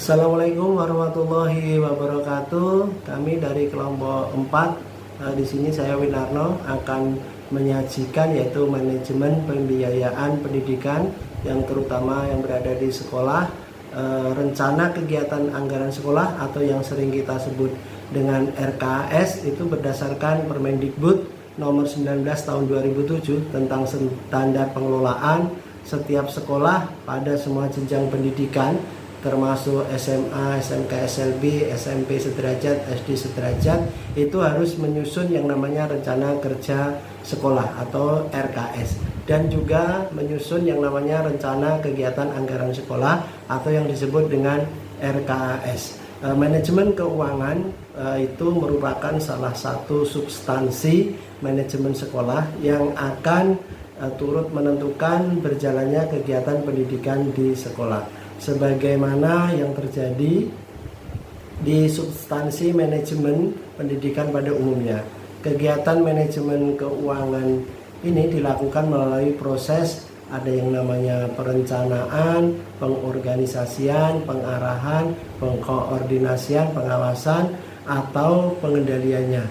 Assalamualaikum warahmatullahi wabarakatuh. Kami dari kelompok 4, di sini saya Winarno akan menyajikan yaitu manajemen pembiayaan pendidikan yang terutama yang berada di sekolah, rencana kegiatan anggaran sekolah atau yang sering kita sebut dengan RKAS itu berdasarkan Permendikbud nomor 19 tahun 2007 tentang standar pengelolaan setiap sekolah pada semua jenjang pendidikan termasuk SMA, SMK, SLB, SMP sederajat, SD sederajat itu harus menyusun yang namanya rencana kerja sekolah atau RKS dan juga menyusun yang namanya rencana kegiatan anggaran sekolah atau yang disebut dengan RKAS. Manajemen keuangan itu merupakan salah satu substansi manajemen sekolah yang akan turut menentukan berjalannya kegiatan pendidikan di sekolah. Sebagaimana yang terjadi di substansi manajemen pendidikan pada umumnya. Kegiatan manajemen keuangan ini dilakukan melalui proses ada yang namanya perencanaan, pengorganisasian, pengarahan, pengkoordinasian, pengawasan, atau pengendaliannya.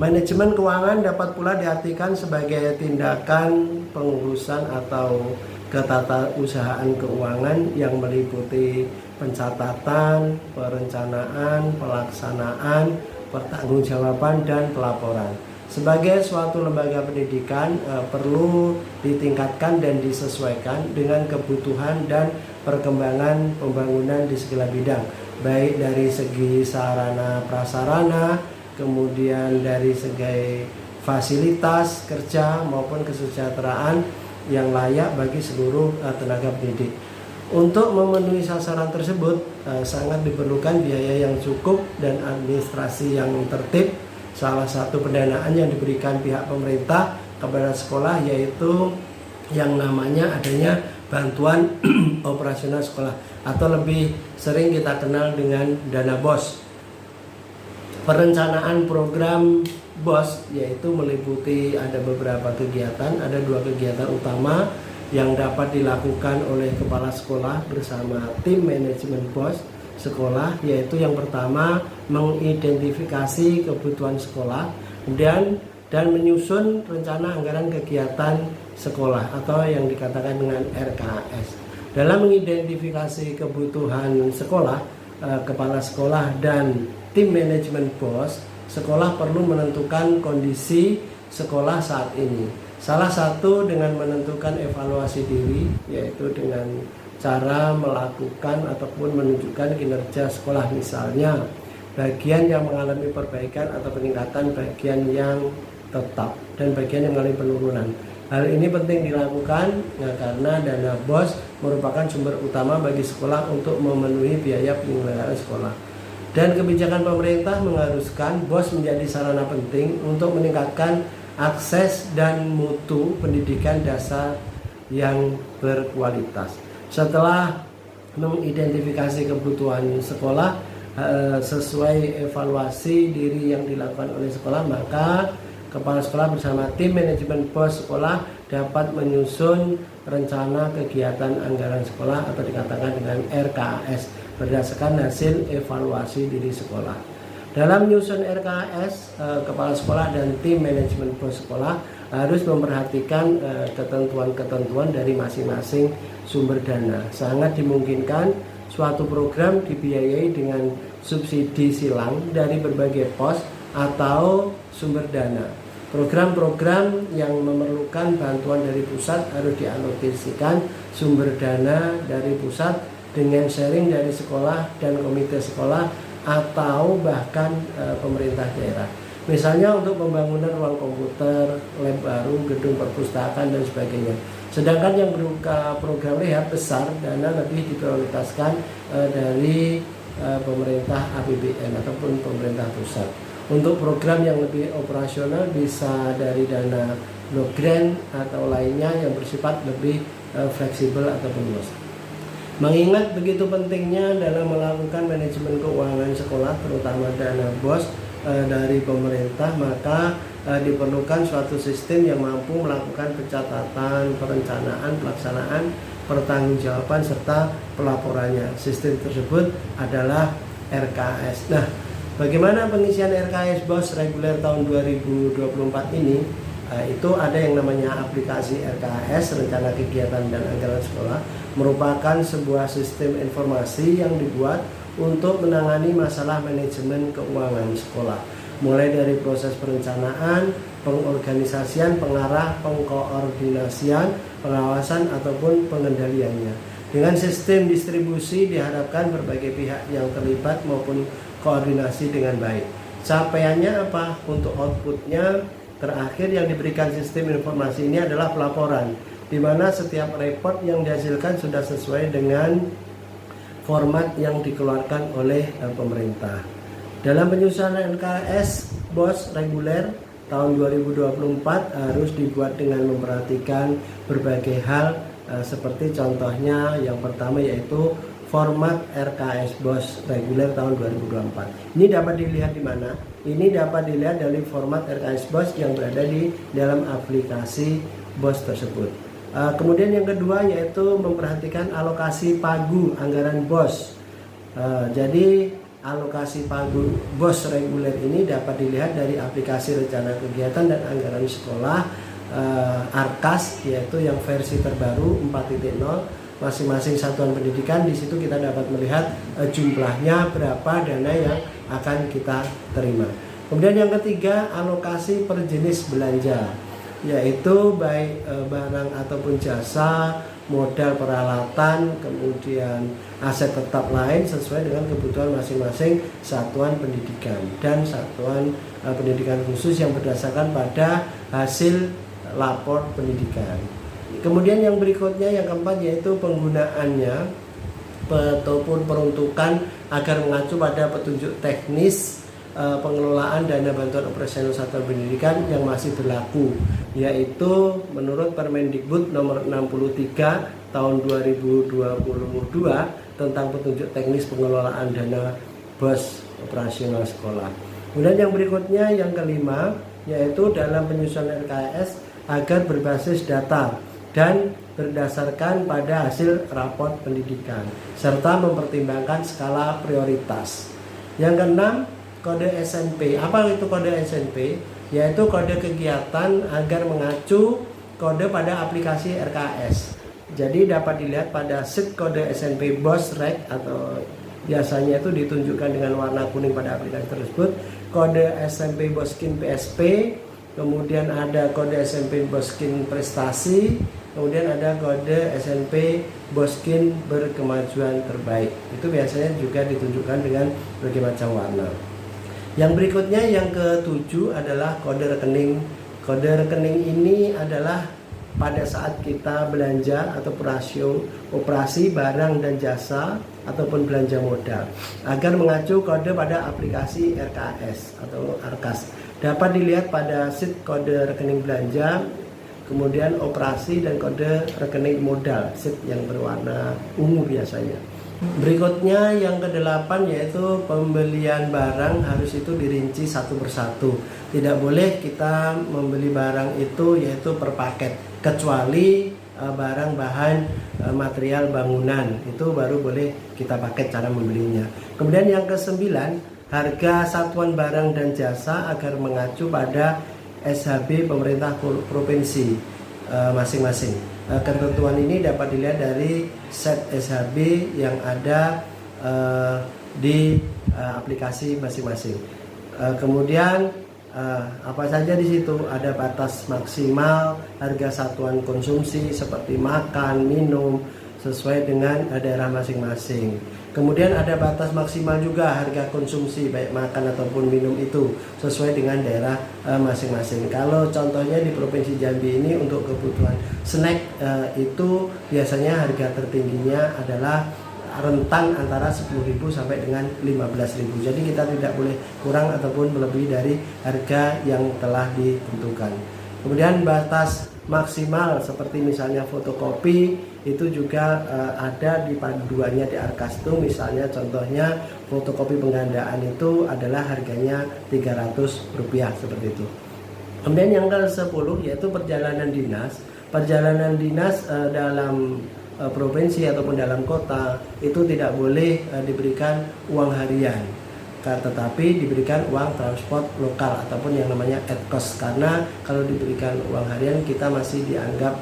Manajemen keuangan dapat pula diartikan sebagai tindakan pengurusan atau ketatausahaan keuangan yang meliputi pencatatan, perencanaan, pelaksanaan, pertanggungjawaban, dan pelaporan. Sebagai suatu lembaga pendidikan perlu ditingkatkan dan disesuaikan dengan kebutuhan dan perkembangan pembangunan di segala bidang, baik dari segi sarana prasarana, kemudian dari segi fasilitas kerja maupun kesejahteraan yang layak bagi seluruh tenaga pendidik. Untuk memenuhi sasaran tersebut sangat diperlukan biaya yang cukup dan administrasi yang tertib. Salah satu pendanaan yang diberikan pihak pemerintah kepada sekolah yaitu yang namanya adanya bantuan operasional sekolah atau lebih sering kita kenal dengan dana BOS. Perencanaan program BOS yaitu meliputi ada beberapa kegiatan, ada 2 kegiatan utama yang dapat dilakukan oleh kepala sekolah bersama tim manajemen BOS sekolah, yaitu yang pertama mengidentifikasi kebutuhan sekolah dan menyusun rencana anggaran kegiatan sekolah atau yang dikatakan dengan RKAS. Dalam mengidentifikasi kebutuhan sekolah, kepala sekolah dan tim manajemen BOS sekolah perlu menentukan kondisi sekolah saat ini. Salah satu dengan menentukan evaluasi diri, yaitu dengan cara melakukan ataupun menunjukkan kinerja sekolah, misalnya bagian yang mengalami perbaikan atau peningkatan, bagian yang tetap, dan bagian yang mengalami penurunan. Hal ini penting dilakukan karena dana BOS merupakan sumber utama bagi sekolah untuk memenuhi biaya penyelenggaraan sekolah. Dan kebijakan pemerintah mengharuskan BOS menjadi sarana penting untuk meningkatkan akses dan mutu pendidikan dasar yang berkualitas. Setelah mengidentifikasi kebutuhan sekolah sesuai evaluasi diri yang dilakukan oleh sekolah, maka kepala sekolah bersama tim manajemen BOS sekolah dapat menyusun rencana kegiatan anggaran sekolah atau dikatakan dengan RKAS berdasarkan hasil evaluasi diri sekolah. Dalam menyusun RKAS, kepala sekolah dan tim manajemen BOS sekolah harus memperhatikan ketentuan-ketentuan dari masing-masing sumber dana. Sangat dimungkinkan suatu program dibiayai dengan subsidi silang dari berbagai pos atau sumber dana. Program-program yang memerlukan bantuan dari pusat harus dialokasikan sumber dana dari pusat dengan sharing dari sekolah dan komite sekolah atau bahkan pemerintah daerah. Misalnya untuk pembangunan ruang komputer, lab baru, gedung perpustakaan dan sebagainya. Sedangkan yang berupa program rehab besar, dana lebih diprioritaskan dari pemerintah APBN ataupun pemerintah pusat. Untuk program yang lebih operasional bisa dari dana block grant atau lainnya yang bersifat lebih fleksibel ataupun luas. Mengingat begitu pentingnya dalam melakukan manajemen keuangan sekolah, terutama dana BOS dari pemerintah, maka diperlukan suatu sistem yang mampu melakukan pencatatan, perencanaan, pelaksanaan, pertanggungjawaban serta pelaporannya. Sistem tersebut adalah RKS. Nah, bagaimana pengisian RKS BOS reguler tahun 2024 ini? Itu ada yang namanya aplikasi RKS, rencana kegiatan dan anggaran sekolah, merupakan sebuah sistem informasi yang dibuat untuk menangani masalah manajemen keuangan sekolah, mulai dari proses perencanaan, pengorganisasian, pengarah, pengkoordinasian, pengawasan ataupun pengendaliannya. Dengan sistem distribusi diharapkan berbagai pihak yang terlibat maupun koordinasi dengan baik. Capaiannya apa? Untuk outputnya, terakhir yang diberikan sistem informasi ini adalah pelaporan, di mana setiap report yang dihasilkan sudah sesuai dengan format yang dikeluarkan oleh pemerintah. Dalam penyusunan RKS BOS reguler tahun 2024 harus dibuat dengan memperhatikan berbagai hal, seperti contohnya yang pertama yaitu format RKS BOS reguler tahun 2024. Ini dapat dilihat di mana? Ini dapat dilihat dari format RKS BOS yang berada di dalam aplikasi BOS tersebut. Kemudian yang kedua yaitu memperhatikan alokasi pagu anggaran BOS. Jadi alokasi pagu BOS reguler ini dapat dilihat dari aplikasi rencana kegiatan dan anggaran sekolah ARKAS, yaitu yang versi terbaru 4.0. Masing-masing satuan pendidikan. Di situ kita dapat melihat jumlahnya berapa dana yang akan kita terima. Kemudian yang ketiga, alokasi per jenis belanja, yaitu baik barang ataupun jasa, modal peralatan, kemudian aset tetap lain sesuai dengan kebutuhan masing-masing satuan pendidikan dan satuan pendidikan khusus yang berdasarkan pada hasil lapor pendidikan. Kemudian yang berikutnya, yang keempat, yaitu penggunaannya ataupun peruntukan agar mengacu pada petunjuk teknis pengelolaan dana bantuan operasional satuan pendidikan yang masih berlaku, yaitu menurut Permendikbud nomor 63 tahun 2022 tentang petunjuk teknis pengelolaan dana BOS operasional sekolah. Kemudian yang berikutnya, yang kelima, yaitu dalam penyusunan RKS agar berbasis data dan berdasarkan pada hasil raport pendidikan serta mempertimbangkan skala prioritas. Yang keenam, kode SNP. Apa itu kode SNP? Yaitu kode kegiatan agar mengacu kode pada aplikasi RKS. Jadi dapat dilihat pada sheet kode SNP BOS Reg, atau biasanya itu ditunjukkan dengan warna kuning pada aplikasi tersebut. Kode SMP BOSKIN PSP, kemudian ada kode SMP BOSKIN Prestasi, kemudian ada kode SMP BOSKIN Berkemajuan Terbaik. Itu biasanya juga ditunjukkan dengan berbagai macam warna. Yang berikutnya, yang ketujuh, adalah kode rekening. Kode rekening ini adalah pada saat kita belanja atau operasi barang dan jasa ataupun belanja modal, agar mengacu kode pada aplikasi RKS atau ARKAS. Dapat dilihat pada sheet kode rekening belanja, kemudian operasi dan kode rekening modal, sheet yang berwarna ungu biasanya. Berikutnya yang kedelapan, yaitu pembelian barang harus itu dirinci satu persatu. Tidak boleh kita membeli barang itu yaitu per paket, kecuali barang bahan material bangunan, itu baru boleh kita paket cara membelinya. Kemudian yang kesembilan, harga satuan barang dan jasa agar mengacu pada SHB pemerintah provinsi masing-masing. Ketentuan ini dapat dilihat dari set SHB yang ada di aplikasi masing-masing. Kemudian apa saja di situ? Ada batas maksimal harga satuan konsumsi seperti makan, minum sesuai dengan daerah masing-masing. Kemudian ada batas maksimal juga harga konsumsi baik makan ataupun minum itu sesuai dengan daerah masing-masing. Kalau contohnya di Provinsi Jambi ini untuk kebutuhan snack itu biasanya harga tertingginya adalah rentang antara 10.000 sampai dengan 15.000. Jadi kita tidak boleh kurang ataupun melebihi dari harga yang telah ditentukan. Kemudian batas maksimal seperti misalnya fotokopi itu juga ada di panduannya di ARKAS itu. Misalnya contohnya fotokopi penggandaan itu adalah harganya Rp300 seperti itu. Kemudian yang ke-10 yaitu perjalanan dinas. Perjalanan dinas dalam provinsi ataupun dalam kota itu tidak boleh diberikan uang harian, tetapi diberikan uang transport lokal ataupun yang namanya ad cost, karena kalau diberikan uang harian kita masih dianggap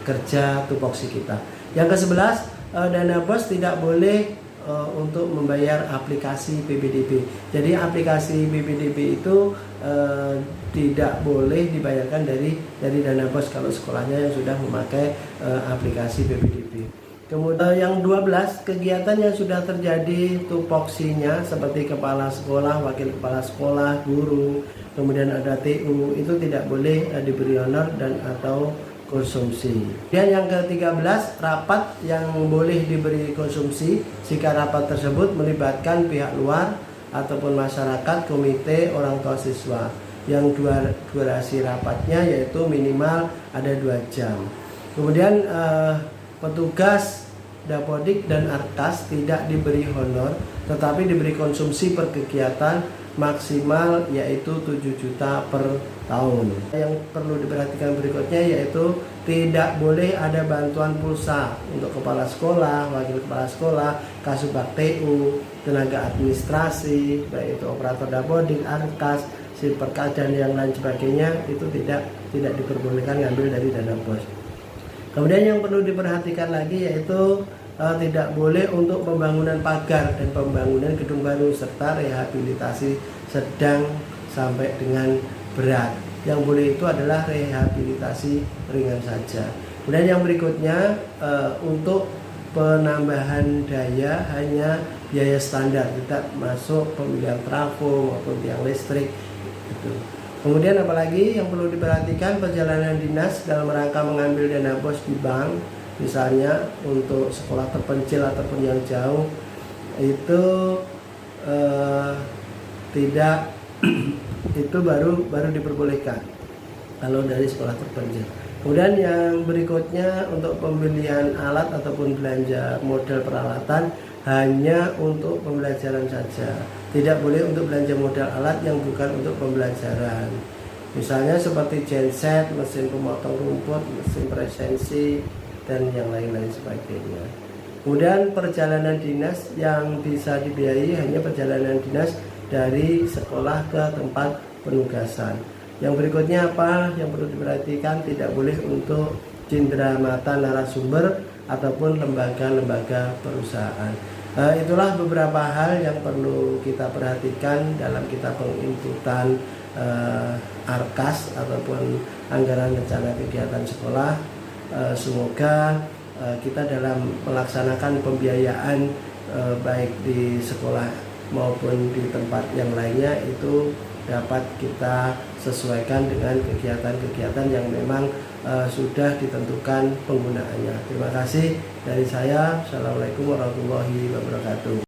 kerja tupoksi kita. Yang ke-11, dana BOS tidak boleh untuk membayar aplikasi PPDB. Jadi aplikasi PPDB itu tidak boleh dibayarkan dari dana BOS kalau sekolahnya yang sudah memakai aplikasi PPDB. Kemudian yang 12, kegiatan yang sudah terjadi tupoksinya seperti kepala sekolah, wakil kepala sekolah, guru, kemudian ada TU, itu tidak boleh diberi honor dan atau konsumsi. Dan yang ke-13, rapat yang boleh diberi konsumsi jika rapat tersebut melibatkan pihak luar ataupun masyarakat, komite, orang tua siswa. Yang durasi rapatnya yaitu minimal ada 2 jam. Kemudian petugas Dapodik dan Arkas tidak diberi honor tetapi diberi konsumsi per kegiatan maksimal yaitu 7 juta per tahun. Yang perlu diperhatikan berikutnya yaitu tidak boleh ada bantuan pulsa untuk kepala sekolah, wakil kepala sekolah, kasubag TU, tenaga administrasi, baik itu operator Dapodik, Arkas, Siperkas dan yang lain sebagainya, itu tidak diperbolehkan ngambil dari dana BOS. Kemudian yang perlu diperhatikan lagi yaitu tidak boleh untuk pembangunan pagar dan pembangunan gedung baru serta rehabilitasi sedang sampai dengan berat. Yang boleh itu adalah rehabilitasi ringan saja. Kemudian yang berikutnya untuk penambahan daya hanya biaya standar, tidak masuk pemilihan trafo maupun tiang listrik. Gitu. Kemudian apalagi yang perlu diperhatikan, perjalanan dinas dalam rangka mengambil dana BOS di bank, misalnya untuk sekolah terpencil ataupun yang jauh, itu tidak itu baru diperbolehkan kalau dari sekolah terpencil. Kemudian yang berikutnya untuk pembelian alat ataupun belanja modal peralatan hanya untuk pembelajaran saja. Tidak boleh untuk belanja modal alat yang bukan untuk pembelajaran. Misalnya seperti genset, mesin pemotong rumput, mesin presensi, dan yang lain-lain sebagainya. Kemudian perjalanan dinas yang bisa dibiayai hanya perjalanan dinas dari sekolah ke tempat penugasan. Yang berikutnya apa yang perlu diperhatikan, tidak boleh untuk cindera mata narasumber ataupun lembaga-lembaga perusahaan. Itulah beberapa hal yang perlu kita perhatikan dalam kita penginputan ARKAS ataupun anggaran rencana kegiatan sekolah. Semoga kita dalam melaksanakan pembiayaan baik di sekolah maupun di tempat yang lainnya itu dapat kita sesuaikan dengan kegiatan-kegiatan yang memang sudah ditentukan penggunaannya. Terima kasih dari saya. Assalamualaikum warahmatullahi wabarakatuh.